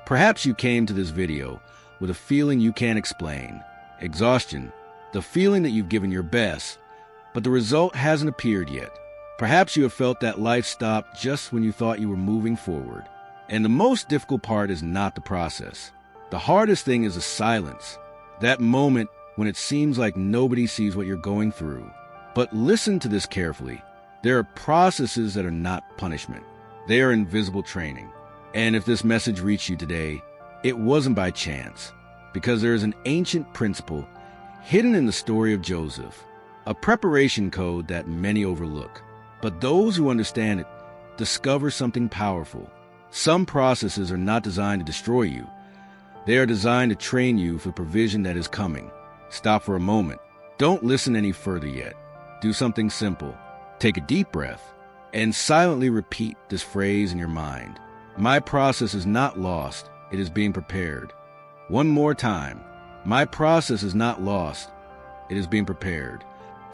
Perhaps you came to this video with a feeling you can't explain, exhaustion, the feeling that you've given your best, but the result hasn't appeared yet. Perhaps you have felt that life stopped just when you thought you were moving forward. And the most difficult part is not the process. The hardest thing is the silence, that moment when it seems like nobody sees what you're going through. But listen to this carefully. There are processes that are not punishment. They are invisible training. And if this message reached you today, it wasn't by chance, because there is an ancient principle hidden in the story of Joseph, a preparation code that many overlook. But those who understand it discover something powerful. Some processes are not designed to destroy you. They are designed to train you for provision that is coming. Stop for a moment. Don't listen any further yet. Do something simple. Take a deep breath and silently repeat this phrase in your mind. My process is not lost. It is being prepared. One more time. My process is not lost. It is being prepared.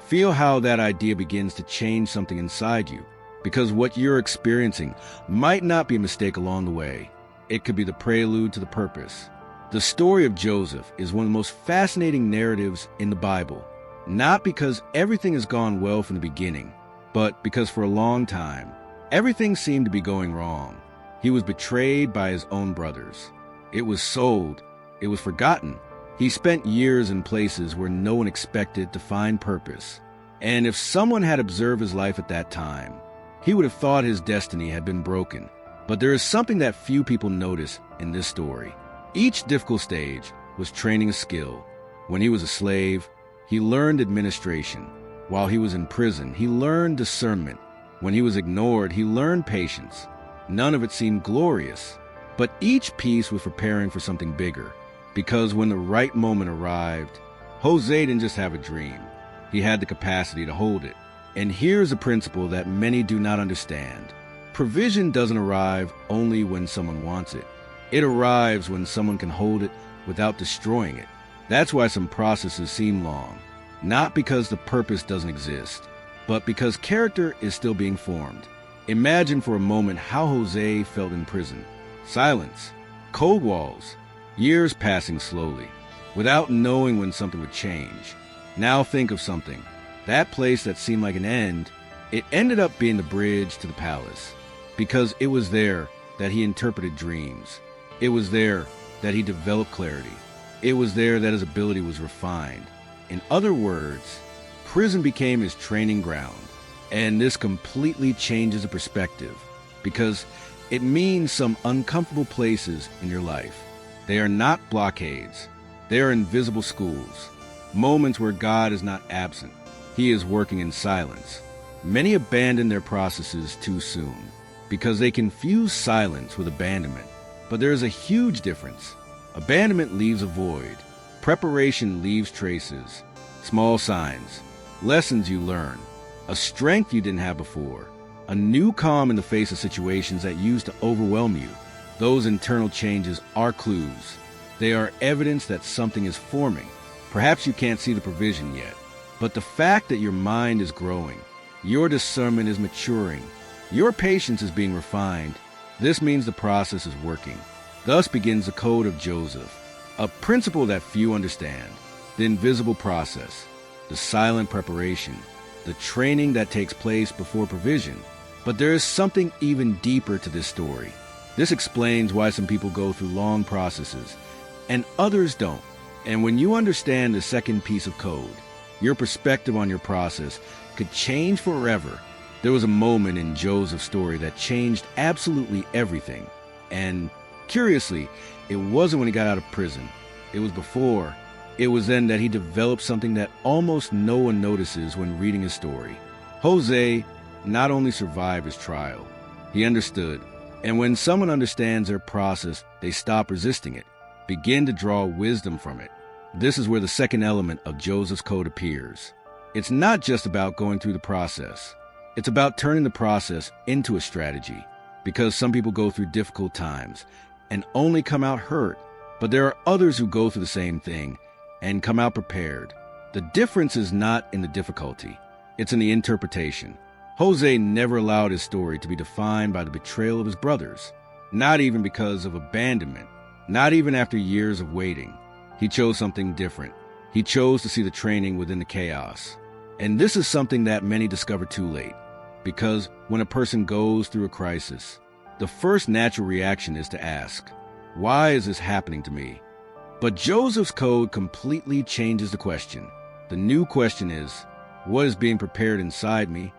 Feel how that idea begins to change something inside you, because what you're experiencing might not be a mistake along the way. It could be the prelude to the purpose. The story of Joseph is one of the most fascinating narratives in the Bible, not because everything has gone well from the beginning, but because for a long time, everything seemed to be going wrong. He was betrayed by his own brothers. It was sold. It was forgotten. He spent years in places where no one expected to find purpose. And if someone had observed his life at that time, he would have thought his destiny had been broken. But there is something that few people notice in this story. Each difficult stage was training a skill. When he was a slave, he learned administration. While he was in prison, he learned discernment. When he was ignored, he learned patience. None of it seemed glorious, but each piece was preparing for something bigger. Because when the right moment arrived, José didn't just have a dream. He had the capacity to hold it. And here's a principle that many do not understand. Provision doesn't arrive only when someone wants it. It arrives when someone can hold it without destroying it. That's why some processes seem long. Not because the purpose doesn't exist, but because character is still being formed. Imagine for a moment how José felt in prison. Silence, cold walls, years passing slowly, without knowing when something would change. Now think of something. That place that seemed like an end, it ended up being the bridge to the palace. Because it was there that he interpreted dreams. It was there that he developed clarity. It was there that his ability was refined. In other words, prison became his training ground. And this completely changes the perspective, because it means some uncomfortable places in your life. They are not blockades. They are invisible schools. Moments where God is not absent. He is working in silence. Many abandon their processes too soon because they confuse silence with abandonment. But there is a huge difference. Abandonment leaves a void. Preparation leaves traces, small signs, lessons you learn, a strength you didn't have before, a new calm in the face of situations that used to overwhelm you. Those internal changes are clues. They are evidence that something is forming. Perhaps you can't see the provision yet, but the fact that your mind is growing, your discernment is maturing, your patience is being refined, this means the process is working. Thus begins the code of Joseph, a principle that few understand, the invisible process, the silent preparation, the training that takes place before provision. But there is something even deeper to this story. This explains why some people go through long processes and others don't. And when you understand the second piece of code, your perspective on your process could change forever. There was a moment in Joseph's story that changed absolutely everything. And curiously, it wasn't when he got out of prison. It was before. It was then that he developed something that almost no one notices when reading his story. José not only survived his trial, he understood. And when someone understands their process, they stop resisting it, begin to draw wisdom from it. This is where the second element of Joseph's code appears. It's not just about going through the process. It's about turning the process into a strategy, because some people go through difficult times and only come out hurt, but there are others who go through the same thing and come out prepared. The difference is not in the difficulty, it's in the interpretation. José never allowed his story to be defined by the betrayal of his brothers, not even because of abandonment, Not even after years of waiting. He chose something different. He chose to see the training within the chaos. And this is something that many discover too late. Because when a person goes through a crisis, the first natural reaction is to ask, why is this happening to me? But Joseph's code completely changes the question. The new question is, what is being prepared inside me?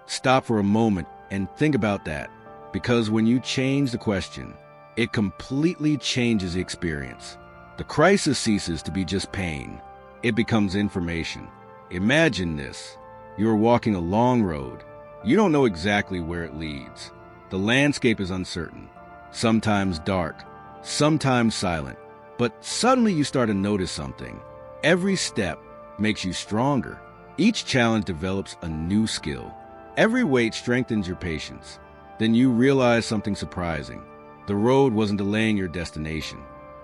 Stop for a moment and think about that. Because when you change the question, it completely changes the experience. The crisis ceases to be just pain. It becomes information. Imagine this. You're walking a long road. You don't know exactly where it leads. The landscape is uncertain, sometimes dark, sometimes silent. But suddenly you start to notice something. Every step makes you stronger. Each challenge develops a new skill. Every weight strengthens your patience. Then you realize something surprising. The road wasn't delaying your destination.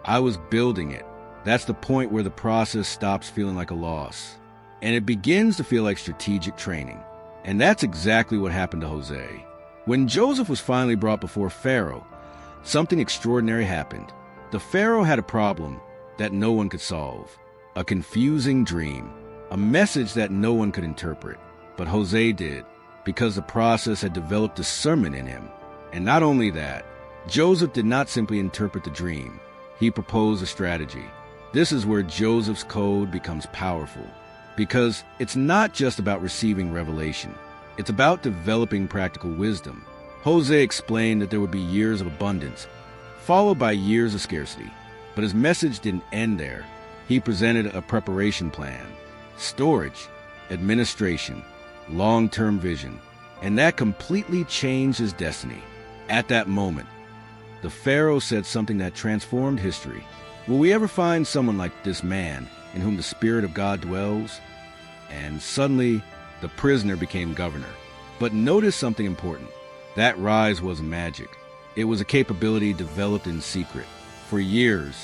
I was building it. That's the point where the process stops feeling like a loss, and it begins to feel like strategic training. And that's exactly what happened to Jose. When Joseph was finally brought before Pharaoh, something extraordinary happened. The Pharaoh had a problem that no one could solve, a confusing dream, a message that no one could interpret. But Jose did, because the process had developed discernment in him. And not only that, Joseph did not simply interpret the dream. He proposed a strategy. This is where Joseph's code becomes powerful, because it's not just about receiving revelation. It's about developing practical wisdom. Jose explained that there would be years of abundance, followed by years of scarcity. But his message didn't end there. He presented a preparation plan, storage, administration, long-term vision, and that completely changed his destiny. At that moment, the Pharaoh said something that transformed history. Will we ever find someone like this man in whom the Spirit of God dwells? And suddenly, the prisoner became governor. But notice something important. That rise wasn't magic. It was a capability developed in secret, for years,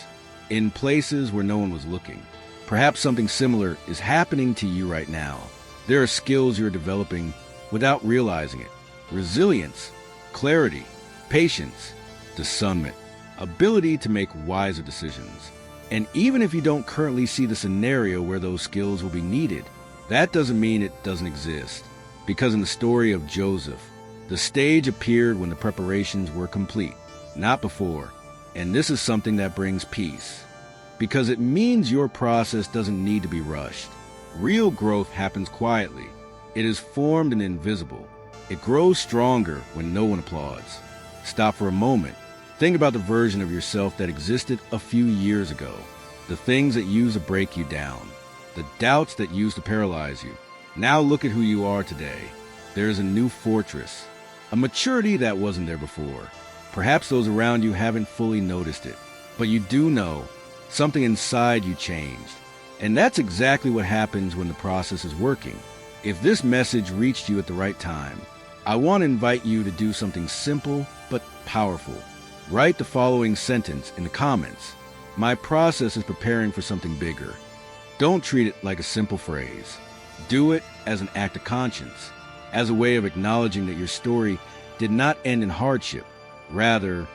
in places where no one was looking. Perhaps something similar is happening to you right now. There are skills you're developing without realizing it. Resilience, clarity, patience, discernment, ability to make wiser decisions. And even if you don't currently see the scenario where those skills will be needed, that doesn't mean it doesn't exist. Because in the story of Joseph, the stage appeared when the preparations were complete, not before. And this is something that brings peace, because it means your process doesn't need to be rushed. Real growth happens quietly. It is formed and invisible. It grows stronger when no one applauds. Stop for a moment. Think about the version of yourself that existed a few years ago. The things that used to break you down. The doubts that used to paralyze you. Now look at who you are today. There is a new fortress. A maturity that wasn't there before. Perhaps those around you haven't fully noticed it. But you do know something inside you changed. And that's exactly what happens when the process is working. If this message reached you at the right time, I want to invite you to do something simple but powerful. Write the following sentence in the comments. My process is preparing for something bigger. Don't treat it like a simple phrase. Do it as an act of conscience, as a way of acknowledging that your story did not end in hardship. Rather,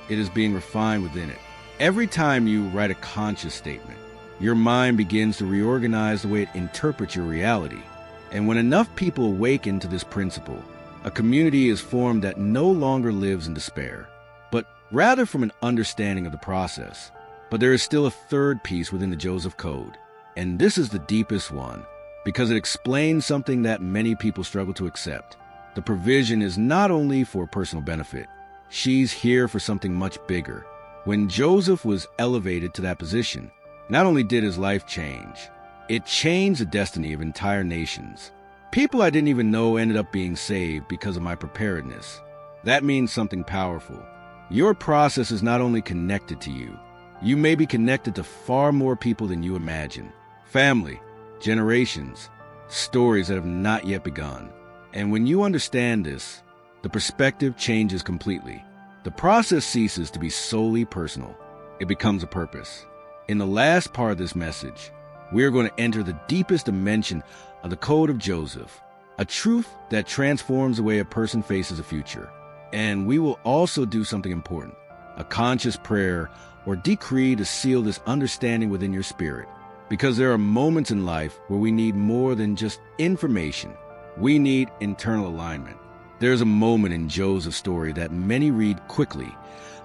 it is being refined within it. Every time you write a conscious statement, your mind begins to reorganize the way it interprets your reality. And when enough people awaken to this principle, a community is formed that no longer lives in despair, but rather from an understanding of the process. But there is still a third piece within the Joseph Code, and this is the deepest one, because it explains something that many people struggle to accept. The provision is not only for personal benefit. She's here for something much bigger. When Joseph was elevated to that position, not only did his life change, it changed the destiny of entire nations. People I didn't even know ended up being saved because of my preparedness. That means something powerful. Your process is not only connected to you, you may be connected to far more people than you imagine. Family, generations, stories that have not yet begun. And when you understand this, the perspective changes completely. The process ceases to be solely personal. It becomes a purpose. In the last part of this message, we are going to enter the deepest dimension of the Code of Joseph, a truth that transforms the way a person faces the future. And we will also do something important, a conscious prayer or decree to seal this understanding within your spirit. Because there are moments in life where we need more than just information. We need internal alignment. There's a moment in Joseph's story that many read quickly,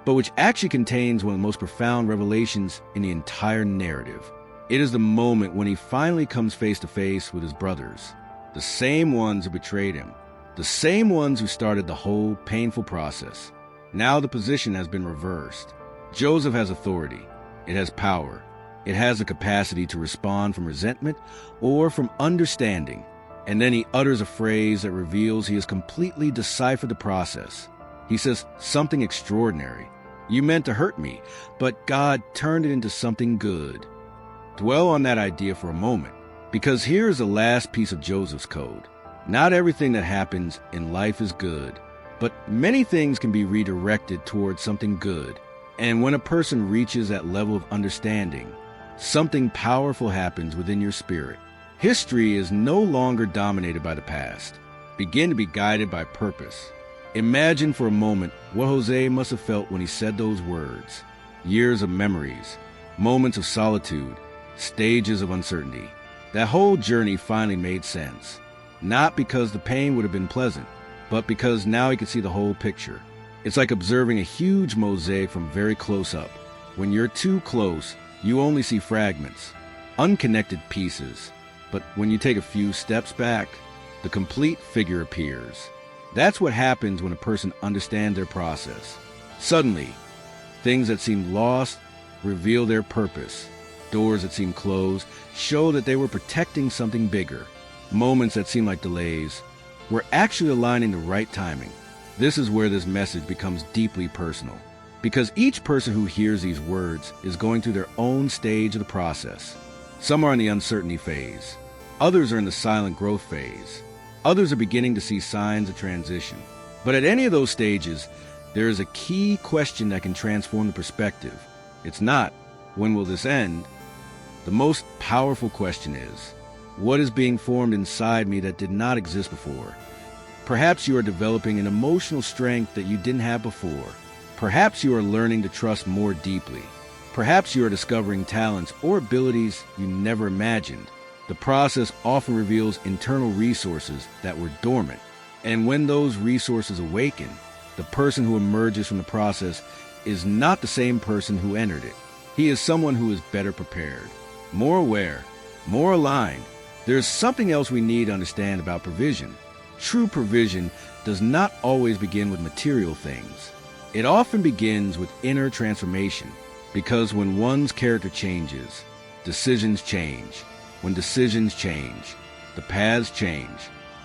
but which actually contains one of the most profound revelations in the entire narrative. It is the moment when he finally comes face to face with his brothers, the same ones who betrayed him, the same ones who started the whole painful process. Now the position has been reversed. Joseph has authority. It has power. It has the capacity to respond from resentment or from understanding. And then he utters a phrase that reveals he has completely deciphered the process. He says something extraordinary. You meant to hurt me, but God turned it into something good. Dwell on that idea for a moment, because here is the last piece of Joseph's code. Not everything that happens in life is good, but many things can be redirected towards something good. And when a person reaches that level of understanding, something powerful happens within your spirit. History is no longer dominated by the past. Begin to be guided by purpose. Imagine for a moment what José must have felt when he said those words. Years of memories, moments of solitude, stages of uncertainty. That whole journey finally made sense. Not because the pain would have been pleasant, but because now he could see the whole picture. It's like observing a huge mosaic from very close up. When you're too close, you only see fragments, unconnected pieces. But when you take a few steps back, the complete figure appears. That's what happens when a person understands their process. Suddenly, things that seemed lost reveal their purpose. Doors that seemed closed show that they were protecting something bigger. Moments that seemed like delays were actually aligning the right timing. This is where this message becomes deeply personal, because each person who hears these words is going through their own stage of the process. Some are in the uncertainty phase. Others are in the silent growth phase. Others are beginning to see signs of transition. But at any of those stages, there is a key question that can transform the perspective. It's not, when will this end? The most powerful question is, what is being formed inside me that did not exist before? Perhaps you are developing an emotional strength that you didn't have before. Perhaps you are learning to trust more deeply. Perhaps you are discovering talents or abilities you never imagined. The process often reveals internal resources that were dormant. And when those resources awaken, the person who emerges from the process is not the same person who entered it. He is someone who is better prepared, more aware, more aligned. There's something else we need to understand about provision. True provision does not always begin with material things. It often begins with inner transformation, because when one's character changes, decisions change. When decisions change, the paths change.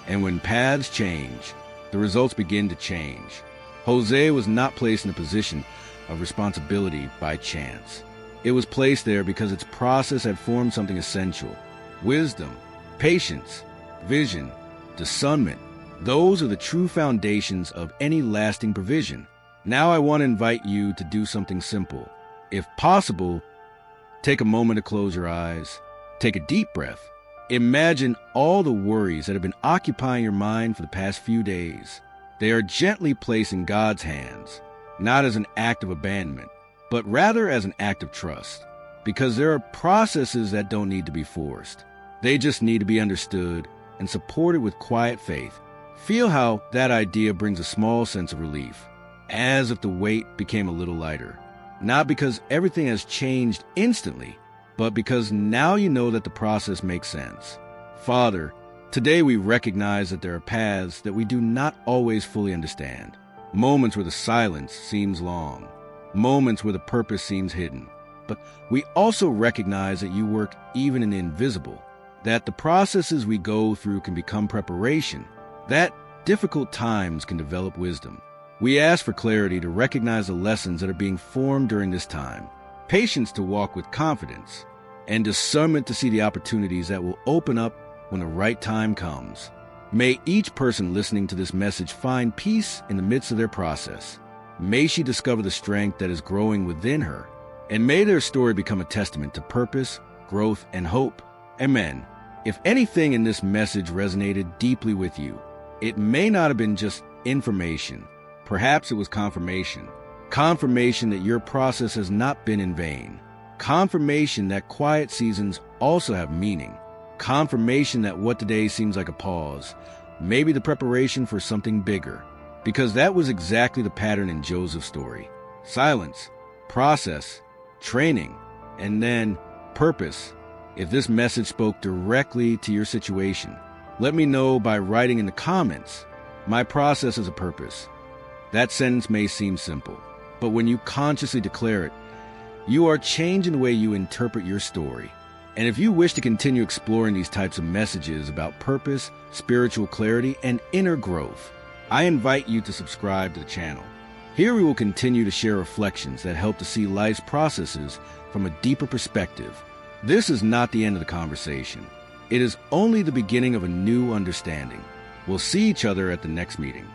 And when paths change, the results begin to change. José was not placed in a position of responsibility by chance. It was placed there because its process had formed something essential. Wisdom, patience, vision, discernment. Those are the true foundations of any lasting provision. Now I want to invite you to do something simple. If possible, take a moment to close your eyes. Take a deep breath. Imagine all the worries that have been occupying your mind for the past few days. They are gently placed in God's hands, not as an act of abandonment, but rather as an act of trust. Because there are processes that don't need to be forced. They just need to be understood and supported with quiet faith. Feel how that idea brings a small sense of relief, as if the weight became a little lighter. Not because everything has changed instantly, but because now you know that the process makes sense. Father, today we recognize that there are paths that we do not always fully understand. Moments where the silence seems long. Moments where the purpose seems hidden. But we also recognize that you work even in the invisible, that the processes we go through can become preparation, that difficult times can develop wisdom. We ask for clarity to recognize the lessons that are being formed during this time, patience to walk with confidence, and discernment to see the opportunities that will open up when the right time comes. May each person listening to this message find peace in the midst of their process. May she discover the strength that is growing within her, and may their story become a testament to purpose, growth, and hope. Amen. If anything in this message resonated deeply with you, it may not have been just information. Perhaps it was confirmation. confirmation that your process has not been in vain, confirmation that quiet seasons also have meaning, confirmation that what today seems like a pause may be the preparation for something bigger. Because that was exactly the pattern in Joseph's story. Silence, process, training, and then purpose. If this message spoke directly to your situation, let me know by writing in the comments, "My process is a purpose." That sentence may seem simple, but when you consciously declare it, you are changing the way you interpret your story. And if you wish to continue exploring these types of messages about purpose, spiritual clarity, and inner growth, I invite you to subscribe to the channel. Here we will continue to share reflections that help to see life's processes from a deeper perspective. This is not the end of the conversation. It is only the beginning of a new understanding. We'll see each other at the next meeting.